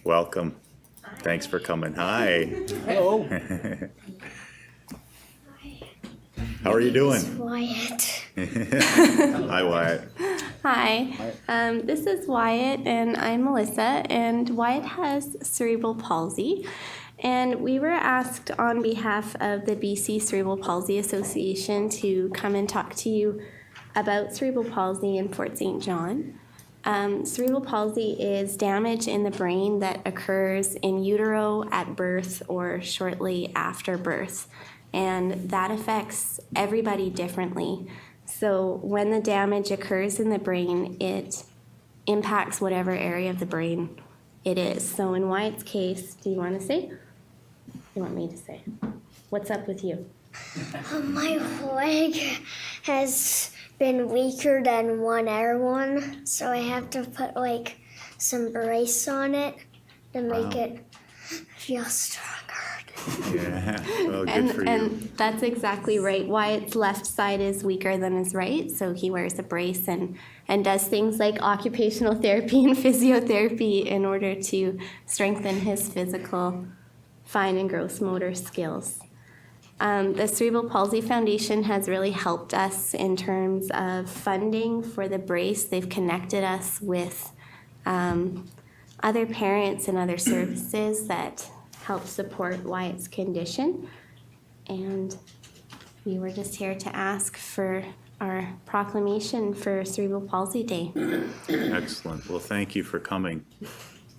Welcome. Thanks for coming. Hi. Hello. How are you doing? It's Wyatt. Hi, Wyatt. Hi, this is Wyatt and I'm Melissa, and Wyatt has cerebral palsy, and we were asked on behalf of the BC Cerebral Palsy Association to come and talk to you about cerebral palsy in Fort St. John. Cerebral palsy is damage in the brain that occurs in utero, at birth, or shortly after birth, and that affects everybody differently. So when the damage occurs in the brain, it impacts whatever area of the brain it is. So in Wyatt's case, do you want to say? You want me to say? What's up with you? My leg has been weaker than one other one, so I have to put like some brace on it to make it feel stronger. Yeah, well, good for you. And that's exactly right. Wyatt's left side is weaker than his right, so he wears a brace and does things like occupational therapy and physiotherapy in order to strengthen his physical, fine and gross motor skills. The Cerebral Palsy Foundation has really helped us in terms of funding for the brace. They've connected us with other parents and other services that help support Wyatt's condition. And we were just here to ask for our proclamation for Cerebral Palsy Day. Excellent. Well, thank you for coming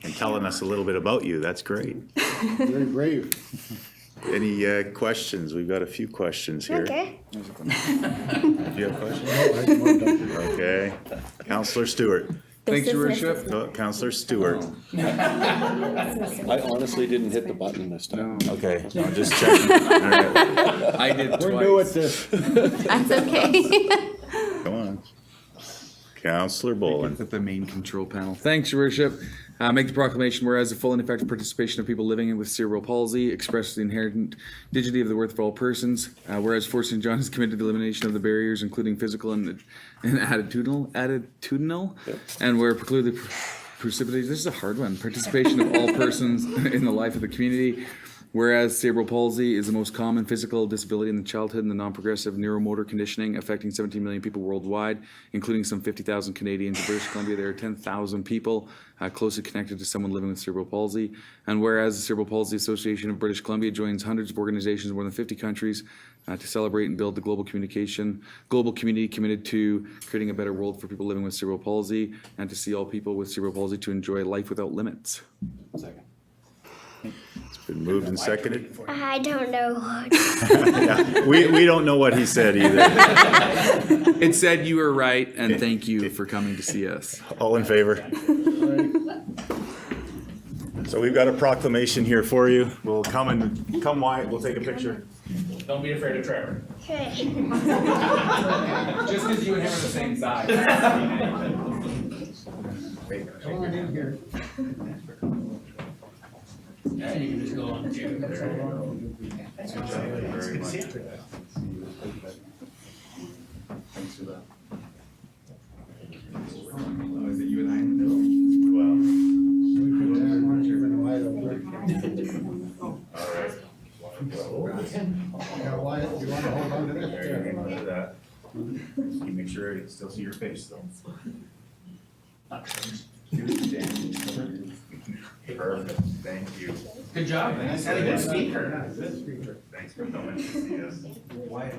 and telling us a little bit about you. That's great. Very brave. Any questions? We've got a few questions here. Okay. Do you have questions? Okay. Counselor Stewart. This Thanks, is Your Mrs. Worship. Oh, Counselor Stewart. I honestly didn't hit the button this time. Okay, no, just checking. All right, I did twice. We're new at this. That's okay. come on. Counselor Bolin. At the main control panel. Thanks, Your Worship. Make the proclamation, whereas the full and effective participation of people living with cerebral palsy expresses the inherent dignity of the worth of all persons. Whereas Fort St. John is committed to the elimination of the barriers, including physical and attitudinal, and where preclude the precipitation. This is a hard one. Participation of all persons in the life of the community. Whereas cerebral palsy is the most common physical disability in the childhood and the non-progressive neuromotor conditioning affecting 17 million people worldwide, including some 50,000 Canadians. In British Columbia, there are 10,000 people closely connected to someone living with cerebral palsy. And whereas the Cerebral Palsy Association of British Columbia joins hundreds of organizations in more than 50 countries to celebrate and build the global community committed to creating a better world for people living with cerebral palsy and to see all people with cerebral palsy to enjoy life without limits. Second. It's been moved and seconded. I don't know what. Yeah, we don't know what he said either. It said you were right, and thank you for coming to see us. All in favor? So we've got a proclamation here for you. We'll come Wyatt, we'll take a picture. Don't be afraid of Trevor. Okay. Just because you and him are the same size. Come on in here. Yeah, you can just go on too. Very much. Thanks for that. Is it you and I in the middle? All right. Yeah, Wyatt, you want to hold on to this? There, you can do that. Just make sure I can still see your face though. Perfect, thank you. Good job, man. That's a good speaker. Thanks for coming to see us. Wyatt,